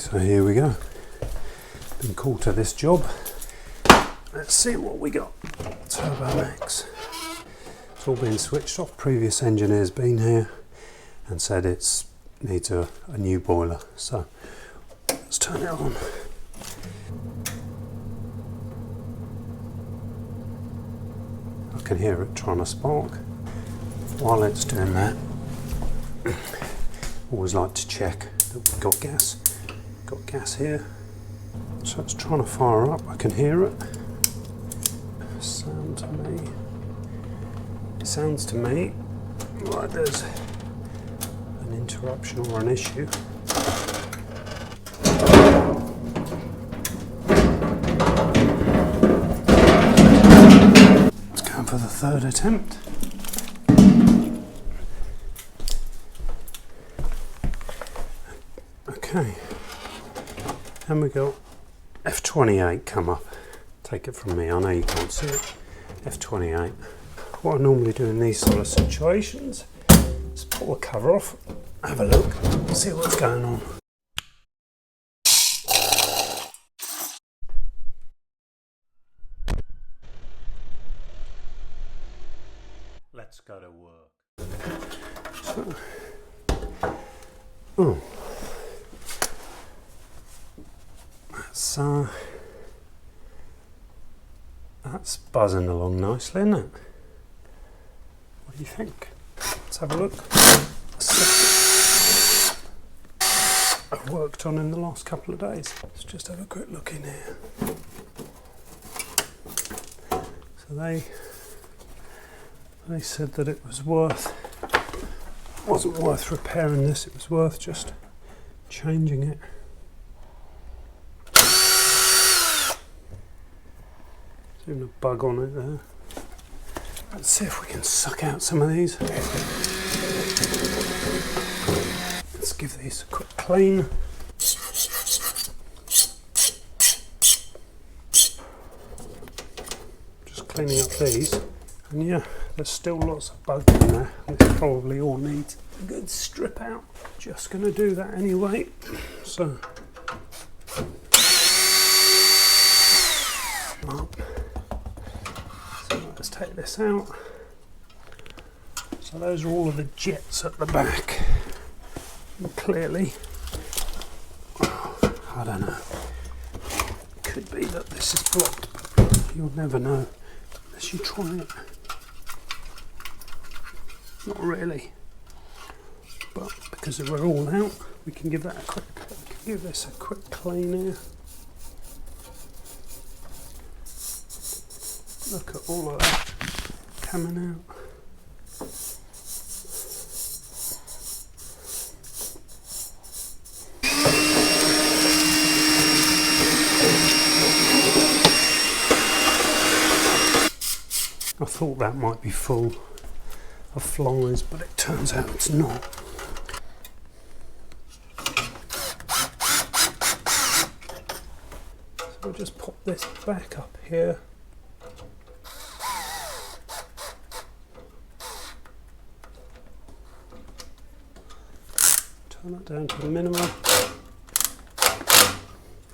So here we go. Been called to this job. Let's see what we got. Turbo Max. It's all been switched off. Previous engineer's been here and said it needs a new boiler. So let's turn it on. I can hear it trying to spark. While it's doing that, always like to check that we've got gas. Got gas here. So it's trying to fire up. I can hear it. Sound to me. It sounds to me like there's an interruption or an issue. Let's go for the third attempt. Okay, and we got F28 come up. Take it from me, I know you can't see it. F28. What I normally do in these sort of situations is pull the cover off, have a look, see what's going on. Let's go to work. So, that's buzzing along nicely, isn't it? What do you think? Let's have a look. I've worked on in the last couple of days. Let's just have a quick look in here. So they said that it wasn't worth repairing this, it was worth just changing it. There's even a bug on it there. Let's see if we can suck out some of these. Let's give these a quick clean. Just cleaning up these. And yeah, there's still lots of bugs in there. This probably all needs a good strip out. Just going to do that anyway. So let's take this out. So those are all of the jets at the back. And clearly, I don't know. It could be that this is blocked, but you'll never know unless you try it. Not really. But because we're all out, we can give this a quick clean here. Look at all of that coming out. I thought that might be full of flies, but it turns out it's not. So we'll just pop this back up here. Turn that down to the minimum.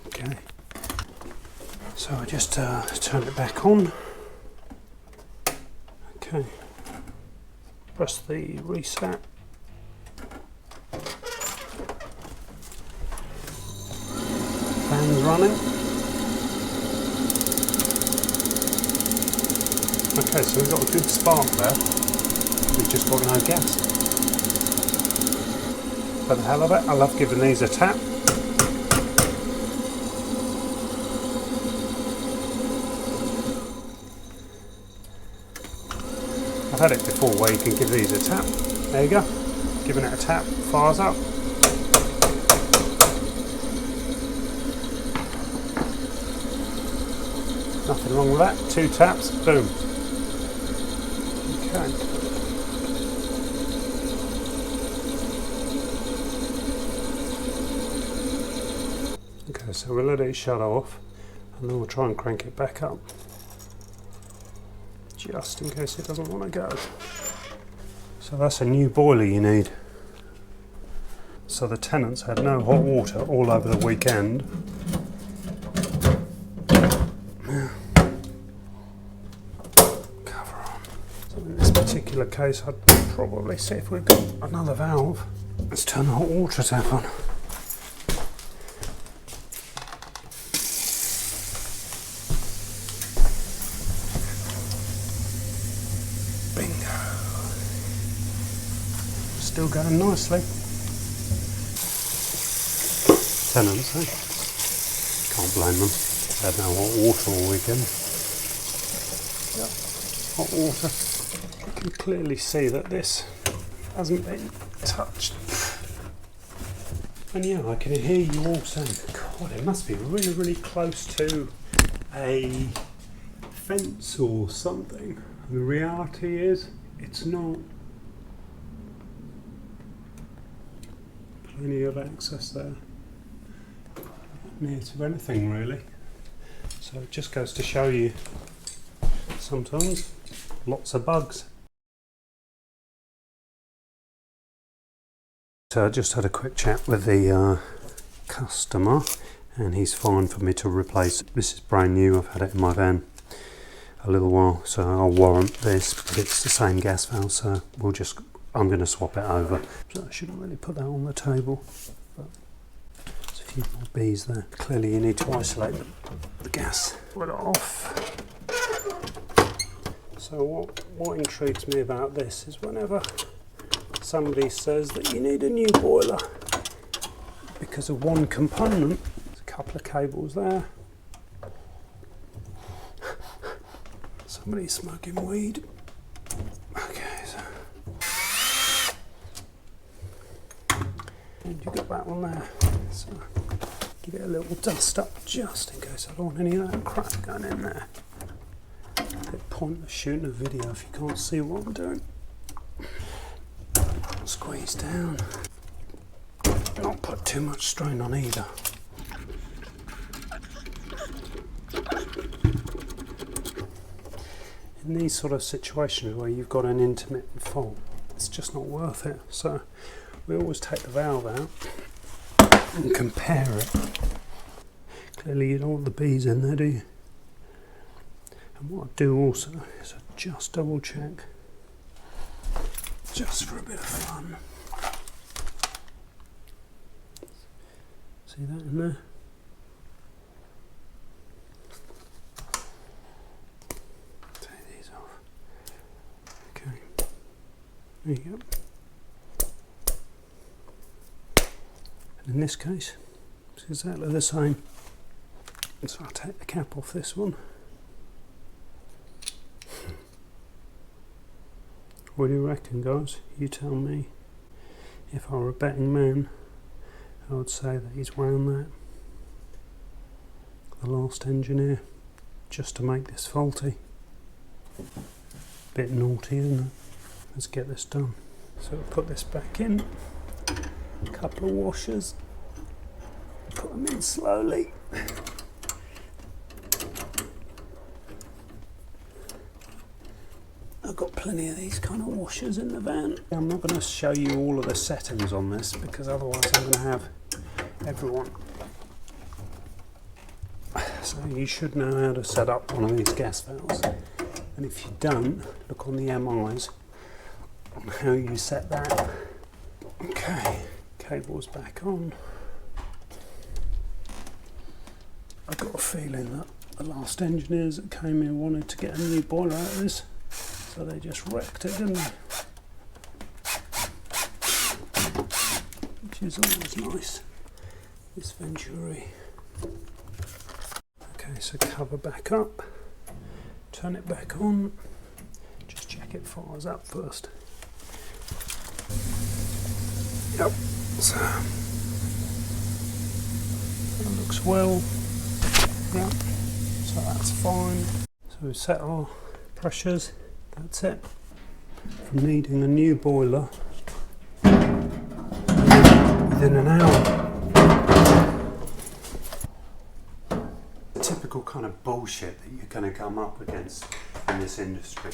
Okay. So I just turn it back on. Okay. Press the reset. Fan's running. Okay, so we've got a good spark there. We've just got no gas. For the hell of it, I love giving these a tap. I've had it before where you can give these a tap. There you go. Giving it a tap, fires up. Nothing wrong with that. 2 taps, boom. Okay. Okay, so we'll let it shut off and then we'll try and crank it back up. Just in case it doesn't want to go. So that's a new boiler you need. So the tenants had no hot water all over the weekend. Cover on. So in this particular case, I'd probably see if we've got another valve. Let's turn the hot water tap on. Bingo. Still going nicely. Tenants, eh? Can't blame them. They had no hot water all weekend. Yep, hot water. You can clearly see that this hasn't been touched. And yeah, I can hear you all saying, God, it must be really, really close to a fence or something. The reality is, it's not. Plenty of access there. Near to anything really. So it just goes to show you sometimes lots of bugs. So I just had a quick chat with the customer and he's fine for me to replace. This is brand new, I've had it in my van a little while, so I'll warrant this. It's the same gas valve, so I'm going to swap it over. So I shouldn't really put that on the table. But there's a few more bees there. Clearly you need to isolate the gas. Put it off. So what intrigues me about this is whenever somebody says that you need a new boiler because of one component, there's a couple of cables there. Somebody's smoking weed. Okay, so and you've got that one there. So give it a little dust up just in case I don't want any of that crap going in there. Bit pointless shooting a video if you can't see what I'm doing. Squeeze down. Not put too much strain on either. In these sort of situations where you've got an intermittent fault, it's just not worth it. So we always take the valve out and compare it. Clearly you don't want the bees in there, do you? And what I do also is I just double check, just for a bit of fun. See that in there? Take these off. Okay, there you go. And in this case, it's exactly the same. So I'll take the cap off this one. What do you reckon, guys? You tell me. If I were a betting man, I would say that he's wound that, the last engineer, just to make this faulty. Bit naughty, isn't it? Let's get this done. So we'll put this back in, a couple of washers, put them in slowly. I've got plenty of these kind of washers in the van. I'm not going to show you all of the settings on this because otherwise I'm going to have everyone. So you should know how to set up one of these gas valves. And if you don't, look on the MIs on how you set that. Okay, cable's back on. I've got a feeling that the last engineers that came here wanted to get a new boiler out of this. So they just wrecked it, didn't they? Which is always nice, this Venturi. Okay, so cover back up, turn it back on, just check it fires up first. Yep, so that looks well. Yep, so that's fine. So we set our pressures. That's it. From needing a new boiler within an hour. The typical kind of bullshit that you're going to come up against in this industry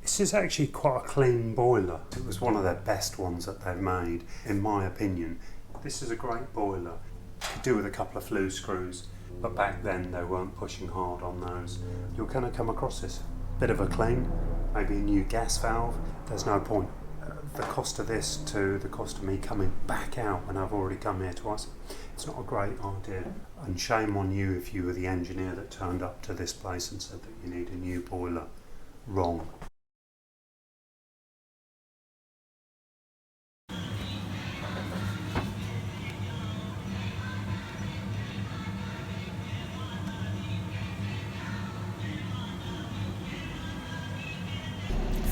This is actually quite a clean boiler. It was one of their best ones that they've made, in my opinion. This is a great boiler. Could do with a couple of flue screws, but back then they weren't pushing hard on those. You're going to come across this. Bit of a clean, maybe a new gas valve. There's no point. The cost of this to the cost of me coming back out when I've already come here twice, it's not a great idea. And shame on you if you were the engineer that turned up to this place and said that you need a new boiler. Wrong.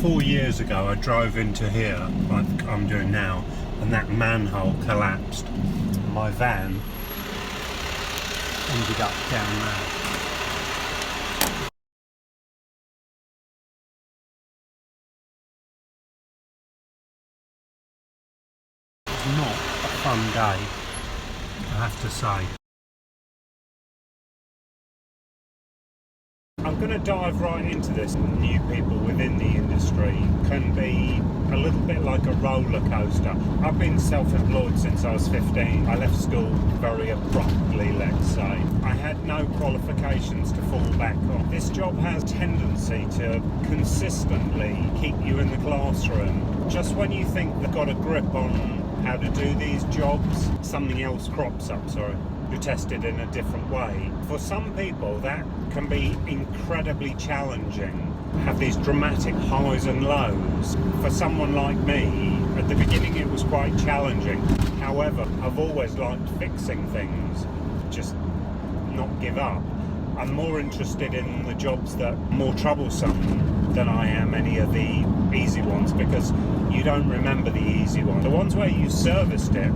4 years ago I drove into here, like I'm doing now, and that manhole collapsed. My van ended up down there. It's not a fun day, I have to say. I'm going to dive right into this. New people within the industry can be a little bit like a roller coaster. I've been self-employed since I was 15. I left school very abruptly, let's say. I had no qualifications to fall back on. This job has a tendency to consistently keep you in the classroom. Just when you think they've got a grip on how to do these jobs, something else crops up, You're tested in a different way. For some people, that can be incredibly challenging. Have these dramatic highs and lows. For someone like me, at the beginning it was quite challenging. However, I've always liked fixing things, just not give up. I'm more interested in the jobs that are more troublesome than I am any of the easy ones, because you don't remember the easy ones. The ones where you serviced it,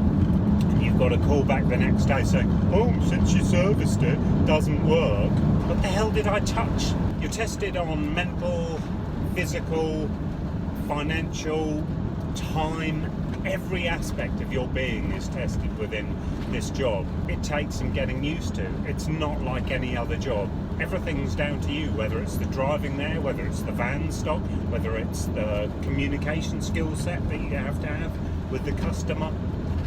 you've got to call back the next day saying, oh, since you serviced it, doesn't work. What the hell did I touch? You're tested on mental, physical, financial, time. Every aspect of your being is tested within this job. It takes some getting used to. It's not like any other job. Everything's down to you, whether it's the driving there, whether it's the van stock, whether it's the communication skill set that you have to have with the customer.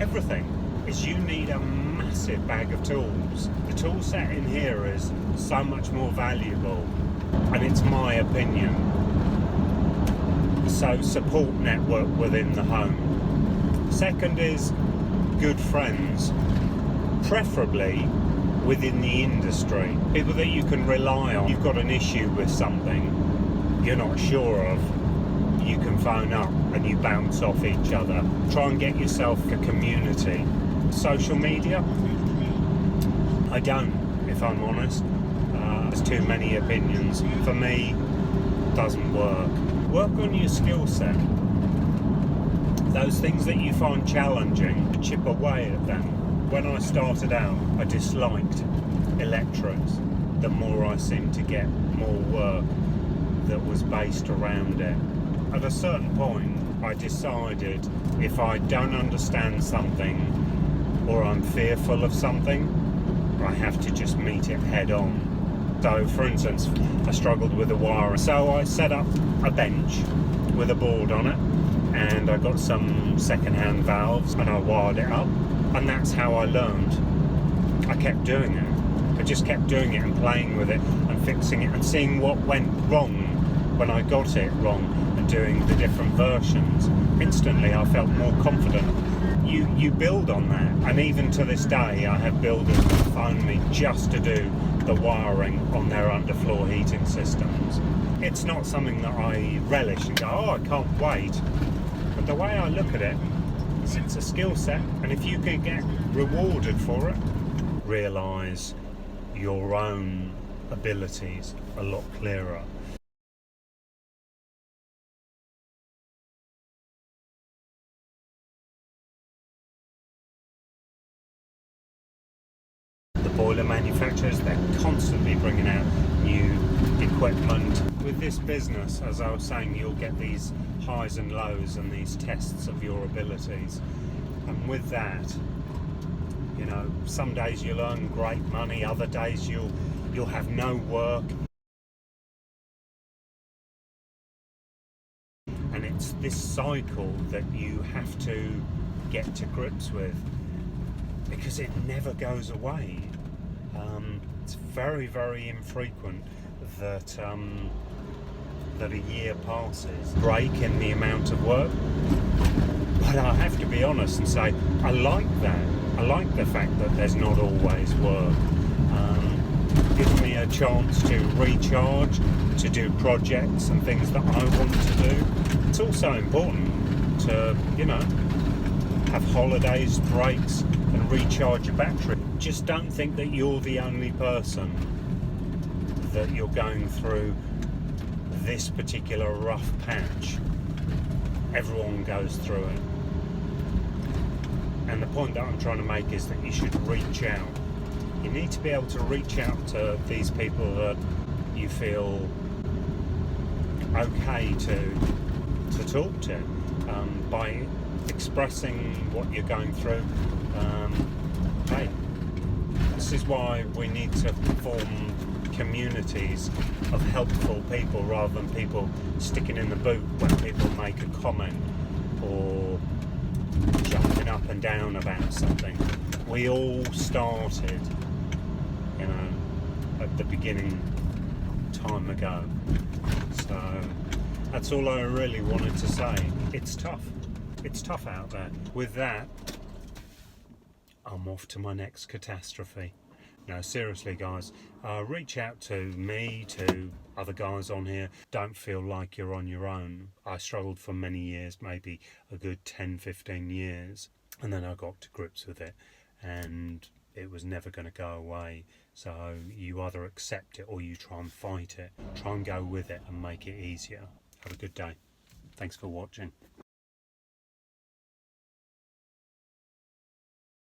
Everything. Is you need a massive bag of tools. The tool set in here is so much more valuable, and it's my opinion. So support network within the home. Second is good friends, preferably within the industry. People that you can rely on. You've got an issue with something you're not sure of, you can phone up and you bounce off each other. Try and get yourself a community. Social media, I don't, if I'm honest. There's too many opinions. For me, doesn't work. Work on your skill set. Those things that you find challenging, chip away at them. When I started out, I disliked electrics. The more I seemed to get more work that was based around it. At a certain point, I decided if I don't understand something, or I'm fearful of something, I have to just meet it head on. So for instance, I struggled with the wiring, so I set up a bench with a board on it, and I got some second-hand valves and I wired it up, and that's how I learned. I kept doing it. I just kept doing it and playing with it and fixing it and seeing what went wrong when I got it wrong, and doing the different versions. Instantly I felt more confident. You build on that, and even to this day I have builders who phone me just to do the wiring on their underfloor heating systems. It's not something that I relish and go, oh, I can't wait. But the way I look at it is it's a skill set, and if you can get rewarded for it, realise your own abilities a lot clearer. Boiler manufacturers, they're constantly bringing out new equipment. With this business, as I was saying, you'll get these highs and lows and these tests of your abilities, and with that, you know, some days you'll earn great money, other days you'll have no work. And it's this cycle that you have to get to grips with, because it never goes away. It's very, very infrequent that that a year passes, break in the amount of work. But I have to be honest and say, I like that. I like the fact that there's not always work. Gives me a chance to recharge, to do projects and things that I want to do. It's also important to, you know, have holidays, breaks, and recharge your battery. Just don't think that you're the only person that you're going through this particular rough patch. Everyone goes through it. And the point that I'm trying to make is that you should reach out. You need to be able to reach out to these people that you feel okay to talk to, by expressing what you're going through. Hey, this is why we need to form communities of helpful people, rather than people sticking in the boot when people make a comment or jumping up and down about something. We all started, you know, at the beginning time ago. So that's all I really wanted to say. It's tough. It's tough out there. With that, I'm off to my next catastrophe. No, seriously guys, reach out to me, to other guys on here. Don't feel like you're on your own. I struggled for many years, maybe a good 10-15 years, and then I got to grips with it, and it was never going to go away. So you either accept it or you try and fight it. Try and go with it and make it easier. Have a good day. Thanks for watching.